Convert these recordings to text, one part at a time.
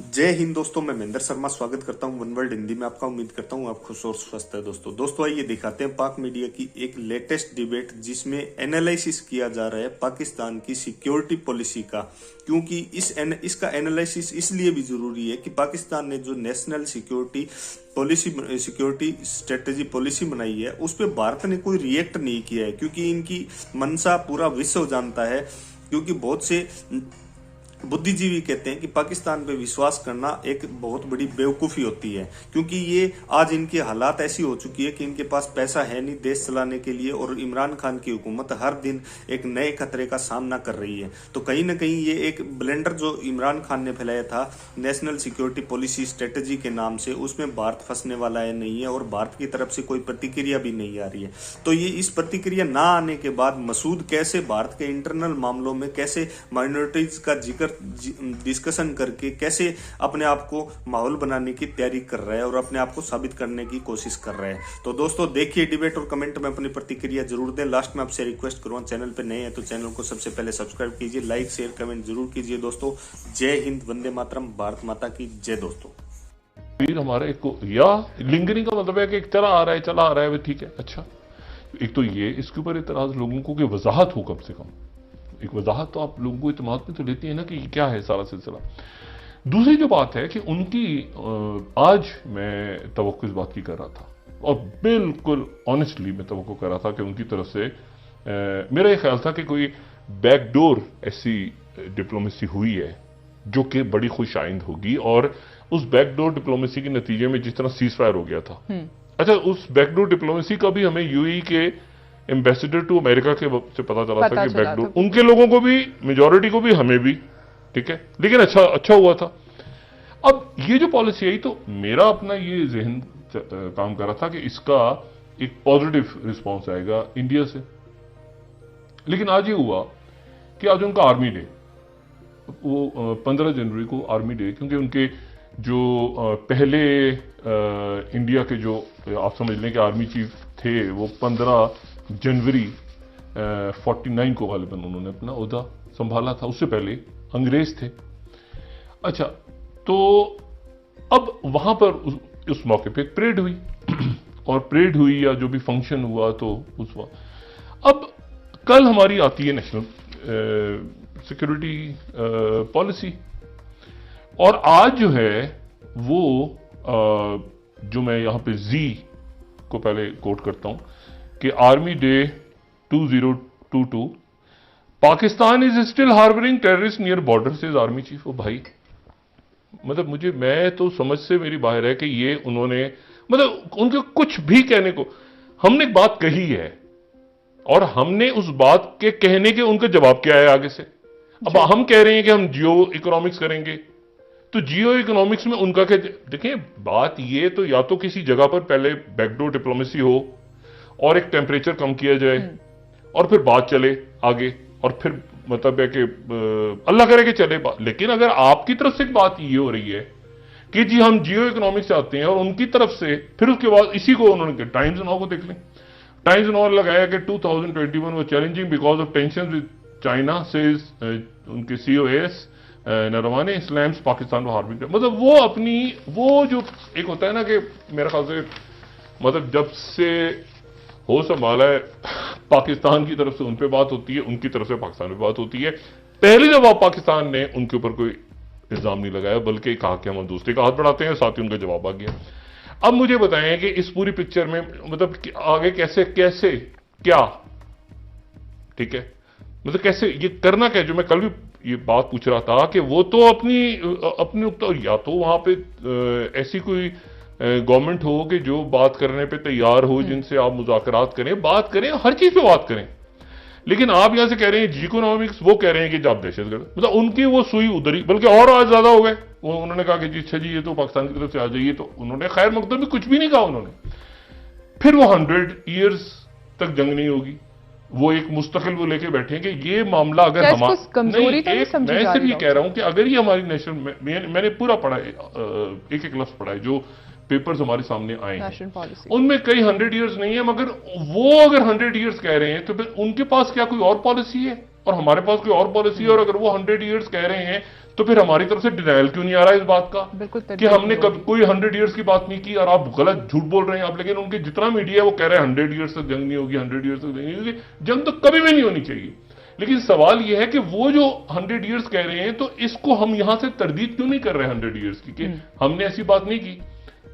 जय हिंद दोस्तों, मैं महेंद्र शर्मा स्वागत करता हूं वन वर्ल्ड हिंदी में आपका। उम्मीद करता हूं आप खुश और स्वस्थ है। दोस्तों आइए दिखाते हैं पाक मीडिया की एक लेटेस्ट डिबेट जिसमें एनालिसिस किया जा रहा है पाकिस्तान की सिक्योरिटी पॉलिसी का। क्योंकि इसका एनालिसिस इसलिए भी जरूरी है कि पाकिस्तान ने जो नेशनल सिक्योरिटी स्ट्रेटेजी पॉलिसी बनाई है उस पर भारत ने कोई रिएक्ट नहीं किया है, क्योंकि इनकी मंशा पूरा विश्व जानता है। क्योंकि बहुत से बुद्धिजीवी कहते हैं कि पाकिस्तान पे विश्वास करना एक बहुत बड़ी बेवकूफ़ी होती है, क्योंकि ये आज इनकी हालात ऐसी हो चुकी है कि इनके पास पैसा है नहीं देश चलाने के लिए, और इमरान खान की हुकूमत हर दिन एक नए खतरे का सामना कर रही है। तो कहीं ना कहीं ये एक ब्लेंडर जो इमरान खान ने फैलाया था नेशनल सिक्योरिटी पॉलिसी स्ट्रेटेजी के नाम से, उसमें भारत फंसने वाला है नहीं है, और भारत की तरफ से कोई प्रतिक्रिया भी नहीं आ रही है। तो ये इस प्रतिक्रिया ना आने के बाद मसूद कैसे भारत के इंटरनल मामलों में कैसे माइनॉरिटीज का जिक्र डिस्कशन करके कैसे अपने आप को माहौल बनाने की तैयारी कर रहा है और अपने आप को साबित करने की कोशिश कर रहा है। तो दोस्तों देखिए डिबेट और कमेंट में अपनी प्रतिक्रिया जरूर दें। लास्ट में आपसे रिक्वेस्ट करूंगा, चैनल पे नए हैं तो चैनल को सबसे पहले सब्सक्राइब कीजिए, लाइक शेयर कमेंट जरूर कीजिए। दोस्तों जय हिंद, वंदे मातरम, भारत माता की जय। दोस्तों फिर हमारा एक या लिंगरिंग का मतलब है कि एक चला आ रहा है वो ठीक है। अच्छा, एक तो ये इसके ऊपर इतराज लोगों को कि वजाहत हो, कम से कम एक वजाहत तो आप लोगों को इत्मीनान में तो लेती है ना कि क्या है सारा सिलसिला। दूसरी जो बात है कि उनकी आज मैं तवक्को इस बात की कर रहा था, और बिल्कुल ऑनेस्टली मैं तवक्को कर रहा था कि उनकी तरफ से मेरा ये ख्याल था कि कोई बैकडोर ऐसी डिप्लोमेसी हुई है जो कि बड़ी खुश आइंद होगी, और उस बैकडोर डिप्लोमेसी के नतीजे में जिस तरह सीज फायर हो गया था। अच्छा, उस बैकडोर डिप्लोमेसी का भी हमें यूएई के एम्बेसडर टू अमेरिका के से पता चला था कि बैकडोर उनके लोगों को भी, मेजॉरिटी को भी, हमें भी, ठीक है, लेकिन अच्छा हुआ था। अब ये जो पॉलिसी आई तो मेरा अपना ये जहन काम कर रहा था कि इसका एक पॉजिटिव रिस्पॉन्स आएगा इंडिया से। लेकिन आज ये हुआ कि आज उनका आर्मी डे, वो 15 जनवरी को आर्मी डे, क्योंकि उनके जो पहले इंडिया के जो आप समझ लें कि आर्मी चीफ थे वो 15 जनवरी 49 को गालिबन उन्होंने अपना ओहदा संभाला था, उससे पहले अंग्रेज थे। अच्छा, तो अब वहां पर उस मौके पे एक परेड हुई और परेड हुई या जो भी फंक्शन हुआ तो उस वक्त। अब कल हमारी आती है नेशनल सिक्योरिटी पॉलिसी, और आज जो है वो जो मैं यहां पे जी को पहले कोट करता हूं कि army day 2022 Pakistan is still harbouring terrorist near border से आर्मी चीफ। ओ भाई, मतलब मैं तो समझ से मेरी बाहर है कि ये उन्होंने, मतलब उनके कुछ भी कहने को, हमने एक बात कही है और हमने उस बात के कहने के उनका जवाब क्या है आगे से। अब हम कह रहे हैं कि हम जियो इकोनॉमिक्स करेंगे, तो जियो इकोनॉमिक्स में उनका क्या? देखिए बात ये, तो या तो किसी जगह पर पहले बैकडोर डिप्लोमेसी हो और एक टेम्परेचर कम किया जाए और फिर बात चले आगे, और फिर मतलब है कि अल्लाह करे कि चले बात। लेकिन अगर आपकी तरफ से बात ये हो रही है कि जी हम जियो इकोनॉमिक्स चाहते हैं, और उनकी तरफ से फिर उसके बाद इसी को उन्होंने टाइम्स नाउ को देख लें, टाइम्स नाउ लगाया कि 2021 वो challenging because of tension with China से उनके COS नरवाने इस्लाम्स पाकिस्तान हार्बिंग। मतलब वो अपनी वो जो एक होता है ना कि मेरे ख्याल से मतलब जब से हो संभाला है पाकिस्तान की तरफ से उन पे बात होती है, उनकी तरफ से पाकिस्तान पे बात होती है। पहली दफा पाकिस्तान ने उनके ऊपर कोई इल्जाम नहीं लगाया, बल्कि कहा कि हम दूसरे का हाथ बढ़ाते हैं, साथ ही उनका जवाब आ गया। अब मुझे बताएं कि इस पूरी पिक्चर में मतलब आगे कैसे कैसे क्या, ठीक है, मतलब कैसे ये करना क्या, जो मैं कल भी ये बात पूछ रहा था कि वो तो अपनी तो या तो वहां पे ऐसी कोई गवर्नमेंट हो कि जो बात करने पे तैयार हो, जिनसे आप मुज़ाकरात करें, बात करें, हर चीज पे बात करें। लेकिन आप यहां से कह रहे हैं जी इकोनॉमिक्स, वो कह रहे हैं कि आप दहशतगर्द, मतलब उनकी वो सुई उधर ही, बल्कि और आज ज्यादा हो गए। वो उन्होंने कहा कि जी अच्छा जी ये तो पाकिस्तान की तरफ से आ जाइए, तो उन्होंने खैर मकदम भी कुछ भी नहीं कहा उन्होंने। फिर वो 100 ईयर्स तक जंग नहीं होगी, वो एक मुस्तकिल वो लेके बैठे हैं कि ये मामला अगर हमारा कमजोरी तो मैं सिर्फ ये कह रहा हूं कि अगर ये हमारी नेशनल, मैंने पूरा पढ़ा है, एक एक लफ्ज पढ़ा है, जो पेपर्स हमारे सामने आए हैं उनमें कई 100 ईयर्स नहीं है, मगर वो अगर 100 ईयर्स कह रहे हैं तो फिर उनके पास क्या कोई और पॉलिसी है और हमारे पास कोई और पॉलिसी है? और अगर वो 100 ईयर्स कह रहे हैं تو پھر ہماری طرف سے ڈینائل کیوں نہیں آ رہا ہے اس بات کا کہ ہم نے کبھی کوئی 100 ایئرز کی بات نہیں کی اور آپ غلط جھوٹ بول رہے ہیں آپ. لیکن ان کے جتنا میڈیا ہے وہ کہہ رہے ہیں 100 ایئرز تک جنگ نہیں ہوگی, 100 ایئرز تک جنگ نہیں ہوگی. جنگ تو کبھی بھی نہیں ہونی چاہیے. لیکن سوال یہ ہے کہ وہ جو 100 ایئرز کہہ رہے ہیں تو اس کو ہم یہاں سے تردید کیوں نہیں کر رہے 100 ایئرز کی کہ ہم نے ایسی بات نہیں کی.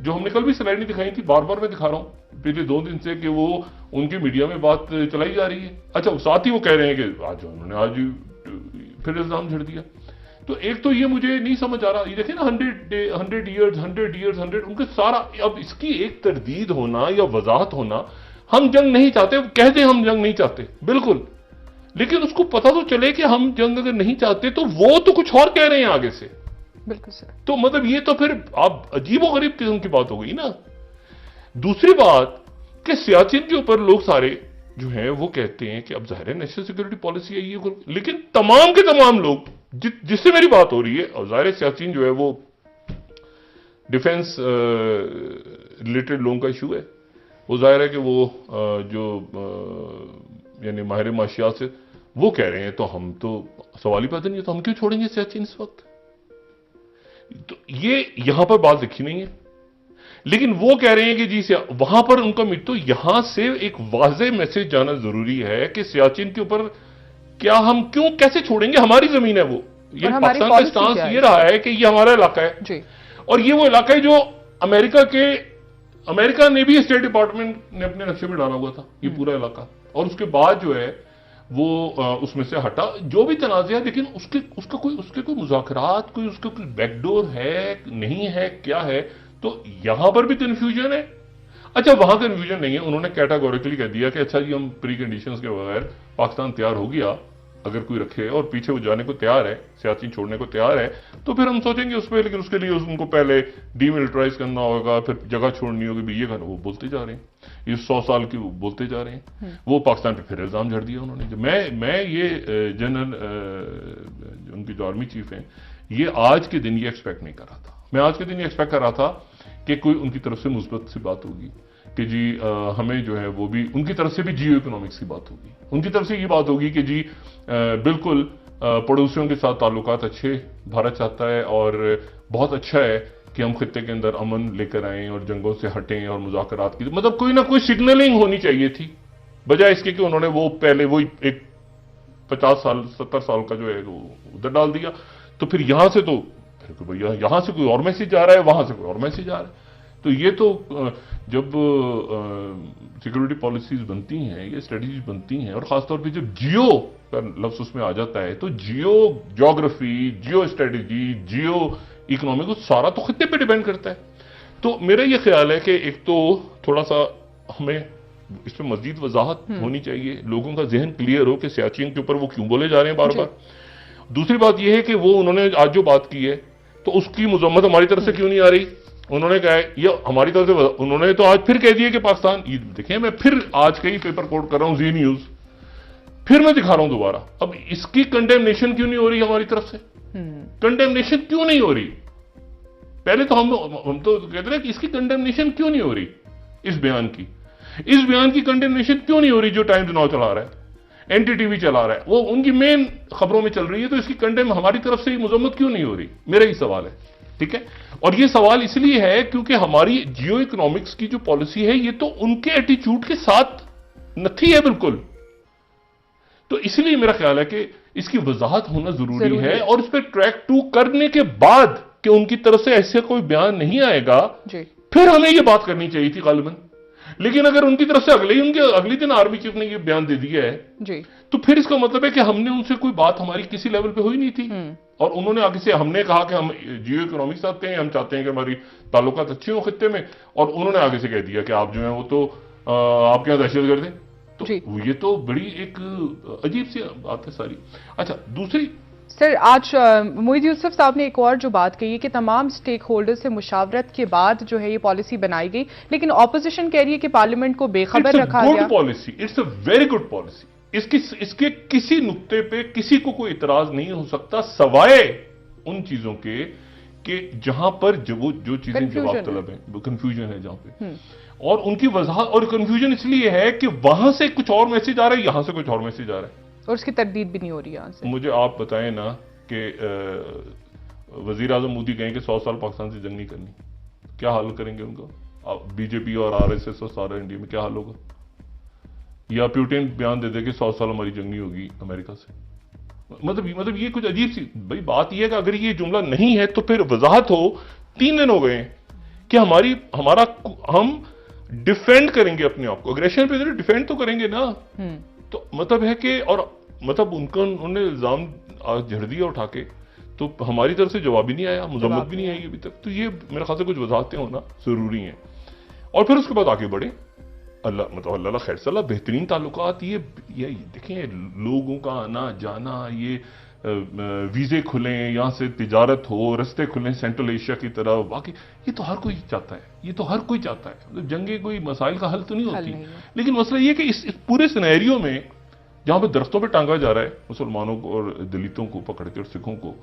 جو ہم نے کل بھی سلائڈ نہیں دکھائی تھی, بار بار میں دکھا رہا ہوں پچھلے 2 دن سے کہ وہ ان کی میڈیا میں بات چلائی جا رہی ہے. اچھا ساتھ ہی وہ کہہ رہے ہیں کہ آج انہوں نے آج پھر الزام جھڑ دیا. تو ایک تو یہ مجھے نہیں سمجھ آ رہا, یہ دیکھیں نا 100 ایئرز 100 ان کے سارا. اب اس کی ایک تردید ہونا یا وضاحت ہونا, ہم جنگ نہیں چاہتے, کہتے ہیں ہم جنگ نہیں چاہتے بالکل, لیکن اس کو پتہ تو چلے کہ ہم جنگ اگر نہیں چاہتے تو وہ تو کچھ اور کہہ رہے ہیں آگے سے. بالکل سر. تو مطلب یہ تو پھر آپ عجیب و غریب قسم کی بات ہو گئی نا. دوسری بات کہ سیاچن کے اوپر لوگ سارے جو ہیں وہ کہتے ہیں کہ اب ظاہر ہے نیشنل سیکورٹی پالیسی ہے یہ, لیکن تمام کے تمام لوگ جس سے میری بات ہو رہی ہے, اور ظاہر سیاچن جو ہے وہ ڈیفنس ریلیٹڈ لوگوں کا ایشو ہے, وہ ظاہر ہے کہ وہ جو یعنی ماہر معاشیات سے وہ کہہ رہے ہیں, تو ہم تو سوال ہی پیدا نہیں ہے, تو ہم کیوں چھوڑیں گے سیاچن اس وقت. تو یہ یہاں پر بات لکھی نہیں ہے, لیکن وہ کہہ رہے ہیں کہ جی وہاں پر ان کا تو یہاں سے ایک واضح میسج جانا ضروری ہے کہ سیاچن کے اوپر کیا ہم کیوں کیسے چھوڑیں گے, ہماری زمین ہے وہ. یہ پاکستان کا سٹانس یہ رہا ہے کہ یہ ہمارا علاقہ ہے جی. اور یہ وہ علاقہ ہے جو امریکہ نے بھی اسٹیٹ ڈپارٹمنٹ نے اپنے نقشے میں ڈالا ہوا تھا یہ پورا علاقہ, اور اس کے بعد جو ہے وہ اس میں سے ہٹا. جو بھی تنازع ہے لیکن اس کے کوئی مذاکرات, کوئی اس کا کوئی بیک ڈور ہے نہیں ہے, کیا ہے. تو یہاں پر بھی کنفیوژن ہے. اچھا وہاں کنفیوژن نہیں ہے, انہوں نے کیٹاگوریکلی کہہ دیا کہ اچھا جی ہم پری کنڈیشنز کے بغیر پاکستان تیار ہو گیا اگر کوئی رکھے اور پیچھے وہ جانے کو تیار ہے, سیاچن چھوڑنے کو تیار ہے, تو پھر ہم سوچیں گے اس پہ. لیکن اس کے لیے ان کو پہلے ڈی ملٹرائز کرنا ہوگا, پھر جگہ چھوڑنی ہوگی, یہ کرنا. وہ بولتے جا رہے ہیں, یہ 100 سال کی وہ بولتے جا رہے ہیں. وہ پاکستان پہ پھر الزام جھڑ دیا انہوں نے. میں یہ جنرل ان کی جو آرمی چیف ہیں, یہ آج کے دن یہ ایکسپیکٹ نہیں کر رہا تھا. میں آج کے دن یہ ایکسپیکٹ کر رہا تھا کہ کوئی ان کی طرف سے مثبت سی بات ہوگی کہ جی ہمیں جو ہے وہ بھی ان کی طرف سے بھی جیو اکنامکس کی بات ہوگی, ان کی طرف سے یہ بات ہوگی کہ جی بالکل پڑوسیوں کے ساتھ تعلقات اچھے بھارت چاہتا ہے, اور بہت اچھا ہے کہ ہم خطے کے اندر امن لے کر آئیں اور جنگوں سے ہٹیں اور مذاکرات کی, مطلب کوئی نہ کوئی سگنلنگ ہونی چاہیے تھی, بجائے اس کے کہ انہوں نے وہ پہلے وہی ایک 50 سال 70 سال کا جو ہے وہ ادھر ڈال دیا. تو پھر یہاں سے تو یہاں سے کوئی اور میسج جا رہا ہے, وہاں سے کوئی اور میسج آ رہا ہے. تو یہ تو جب سیکورٹی پالیسیز بنتی ہیں, یہ اسٹریٹجیز بنتی ہیں, اور خاص طور پہ جب جیو کا لفظ اس میں آ جاتا ہے, تو geography, geostrategy, geoeconomic سارا تو خطے پہ ڈیپینڈ کرتا ہے. تو میرا یہ خیال ہے کہ ایک تو تھوڑا سا ہمیں اس پہ مزید وضاحت ہونی چاہیے, لوگوں کا ذہن کلیئر ہو کہ سیاچن کے اوپر وہ کیوں بولے جا رہے ہیں بار بار. دوسری بات یہ ہے کہ وہ انہوں نے آج جو بات کی ہے تو اس کی مذمت ہماری طرف سے کیوں نہیں آ رہی. انہوں نے کہا ہے یہ ہماری طرف سے, انہوں نے تو آج پھر کہہ دیا کہ پاکستان, دیکھیں میں پھر آج کا ہی پیپر کوٹ کر رہا ہوں زی نیوز, پھر میں دکھا رہا ہوں دوبارہ. اب اس کی کنڈیمنیشن کیوں نہیں ہو رہی ہماری طرف سے, کنڈیمنیشن کیوں نہیں ہو رہی. پہلے تو ہم تو کہتے ہیں کہ اس کی کنڈیمنیشن کیوں نہیں ہو رہی, اس بیان کی کنڈیمنیشن کیوں نہیں ہو رہی جو ٹائمز ناؤ چلا رہا ہے, این ڈی ٹی وی چلا رہا ہے, وہ ان کی مین خبروں میں چل رہی ہے. تو اس کی کنڈیم ہماری طرف سے مذمت کیوں نہیں ہو رہی, میرا یہ سوال ہے. ٹھیک ہے, اور یہ سوال اس لیے ہے کیونکہ ہماری جیو اکنامکس کی جو پالیسی ہے یہ تو ان کے ایٹیچیوڈ کے ساتھ نتھی ہے بالکل. تو اس لیے میرا خیال ہے کہ اس کی وضاحت ہونا ضروری ہے, اور اس پہ ٹریک 2 کرنے کے بعد کہ ان کی طرف سے ایسے کوئی بیان نہیں آئے گا پھر ہمیں یہ بات کرنی چاہیے تھی غالباً. لیکن اگر ان کی طرف سے اگلی دن آرمی چیف نے یہ بیان دے دیا ہے تو پھر اس کا مطلب ہے کہ ہم نے ان سے کوئی بات ہماری کسی لیول پہ ہوئی نہیں تھی, اور انہوں نے آگے سے ہم نے کہا کہ ہم جیو اکنامکس چاہتے ہیں, ہم چاہتے ہیں کہ ہماری تعلقات اچھے ہوں خطے میں, اور انہوں نے آگے سے کہہ دیا کہ آپ جو ہیں وہ تو آپ کے یہاں دہشت گرد ہیں. تو یہ تو بڑی ایک عجیب سی بات ہے ساری. اچھا دوسری سر, آج موعید یوسف صاحب نے ایک اور جو بات کہی ہے کہ تمام سٹیک ہولڈر سے مشاورت کے بعد جو ہے یہ پالیسی بنائی گئی, لیکن اپوزیشن کہہ رہی ہے کہ پارلیمنٹ کو بے خبر رکھا گیا. It's a very good policy. اس کے کسی نقطے پہ کسی کو کوئی اعتراض نہیں ہو سکتا سوائے ان چیزوں کے کہ جہاں پر جو چیزیں جواب طلب ہیں, کنفیوژن ہے جہاں پہ, اور ان کی وضاحت. اور کنفیوژن اس لیے ہے کہ وہاں سے کچھ اور میسج آ رہا ہے, یہاں سے کچھ اور میسج آ رہا ہے, اور اس کی تردید بھی نہیں ہو رہی یہاں سے. مجھے آپ بتائیں نا کہ वजीर आजम मोदी कहें कि 100 साल पाकिस्तान से जंग नहीं करनी, क्या हाल करेंगे उनका? बीजेपी और आरएसएस और सारा इंडिया में क्या हाल होगा? या प्यूटिन बयान दे दे कि 100 साल हमारी जंग नहीं होगी अमेरिका से। मतलब ये कुछ अजीब सी भाई बात ये है कि अगर ये जुमला नहीं है तो फिर वजाहत हो। 3 दिन हो गए कि हम डिफेंड करेंगे अपने आप को, अग्रेशन पे डिफेंड तो करेंगे ना। तो मतलब है कि और मतलब उन्होंने इल्जाम झड़ दिया उठा के, तो हमारी तरफ से जवाब ही नहीं आया, मजम्मत भी नहीं आई अभी तक। तो ये मेरे ख्याल से कुछ वजाहतें होना जरूरी हैं और फिर उसके बाद आगे बढ़े। अल्लाह खैर सलाह, बेहतरीन ताल्लुकात। ये देखें लोगों का आना जाना, ये वीजे खुले, यहाँ से तिजारत हो, रस्ते खुले सेंट्रल एशिया की तरफ, बाकी ये तो हर कोई चाहता है, ये तो हर कोई चाहता है। मतलब जंगे कोई मसाइल का हल तो नहीं होती, लेकिन मसला ये कि इस पूरे सिनेरियो में जहां पे दरख्तों पे टांगा जा रहा है मुसलमानों को और दलितों को पकड़ के और सिखों को,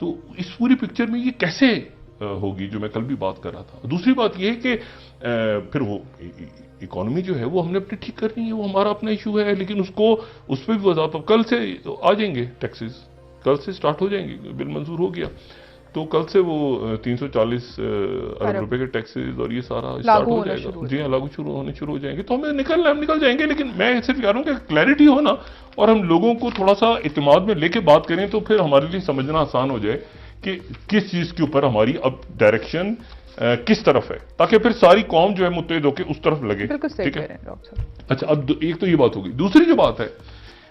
तो इस पूरी पिक्चर में ये कैसे होगी, जो मैं कल भी बात कर रहा था। दूसरी बात ये है कि फिर वो इकोनॉमी जो है वो हमने अपनी ठीक करनी है, वो हमारा अपना इशू है, लेकिन उसको उस पर भी वजाहत कल से आ जाएंगे, टैक्सेस कल से स्टार्ट हो जाएंगे, बिल मंजूर हो गया तो कल से वो 340 अरब रुपए के टैक्सेस और ये सारा स्टार्ट हो जाएगा। जी हाँ, लागू होने शुरू हो जाएंगे। तो हमें हम निकल जाएंगे, लेकिन मैं सिर्फ कह रहा हूँ कि क्लैरिटी हो ना और हम लोगों को थोड़ा सा इत्मीनान में लेके बात करें तो फिर हमारे लिए समझना आसान हो जाए कि किस चीज के ऊपर हमारी अब डायरेक्शन किस तरफ है, ताकि फिर सारी कौम जो है मुत्तहिद होकर उस तरफ लगे। ठीक है, अच्छा अब एक तो ये बात होगी। दूसरी जो बात है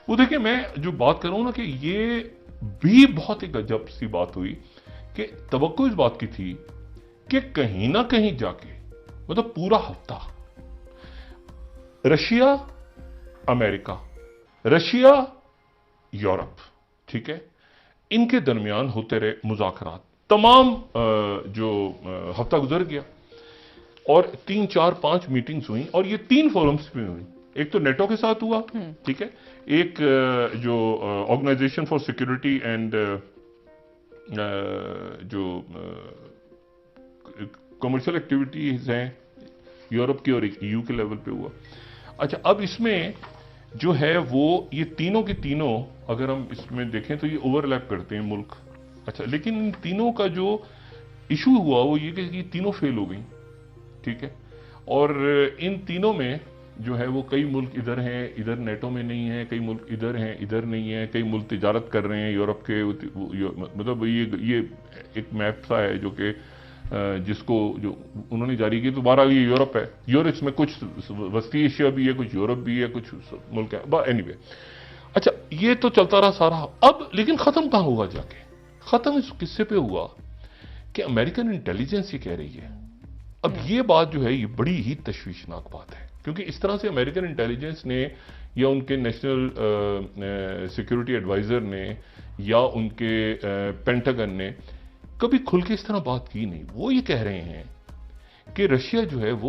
वो देखिए, मैं जो बात कर रहा हूं ना कि ये भी बहुत ही गजब सी बात हुई कि तवक्को इस बात की थी कि कहीं ना कहीं जाके मतलब पूरा हफ्ता रशिया अमेरिका, रशिया यूरोप, ठीक है, इनके दरमियान होते रहे मुज़ाकरात। तमाम जो हफ्ता गुजर गया और 3, 4, 5 मीटिंग्स हुई और ये 3 फोरम्स में हुई। एक तो नेटो के साथ हुआ, ठीक है, एक जो ऑर्गेनाइजेशन फॉर सिक्योरिटी एंड जो कमर्शियल एक्टिविटीज हैं यूरोप की और ईयू के लेवल पे हुआ। अच्छा, अब इसमें जो है वो ये तीनों के तीनों अगर हम इसमें देखें तो ये ओवरलैप करते हैं मुल्क। अच्छा, लेकिन इन तीनों का जो इशू हुआ वो ये कि तीनों फेल हो गई, ठीक है, और इन तीनों में जो है वो कई मुल्क इधर हैं, इधर नेटो में नहीं है, कई मुल्क इधर हैं, इधर नहीं है, कई मुल्क तिजारत कर रहे हैं यूरोप के, मतलब ये एक मैप सा है जो कि जिसको जो उन्होंने जारी की। तो बहरहाल ये यूरोप है, यूरोप इसमें कुछ वस्ती एशिया भी है, कुछ यूरोप भी है, कुछ मुल्क है, एनीवे। अच्छा, ये तो चलता रहा सारा। अब लेकिन खत्म कहां हुआ जाके? खत्म इस किस्से पे हुआ कि अमेरिकन इंटेलिजेंस ये कह रही है। अब ये बात जो है ये बड़ी ही तशवीशनाक बात है, क्योंकि इस तरह से अमेरिकन इंटेलिजेंस ने या उनके नेशनल सिक्योरिटी एडवाइजर ने या उनके पेंटागन ने कभी खुल के इस तरह बात की नहीं। वो ये कह रहे हैं कि रशिया जो है वो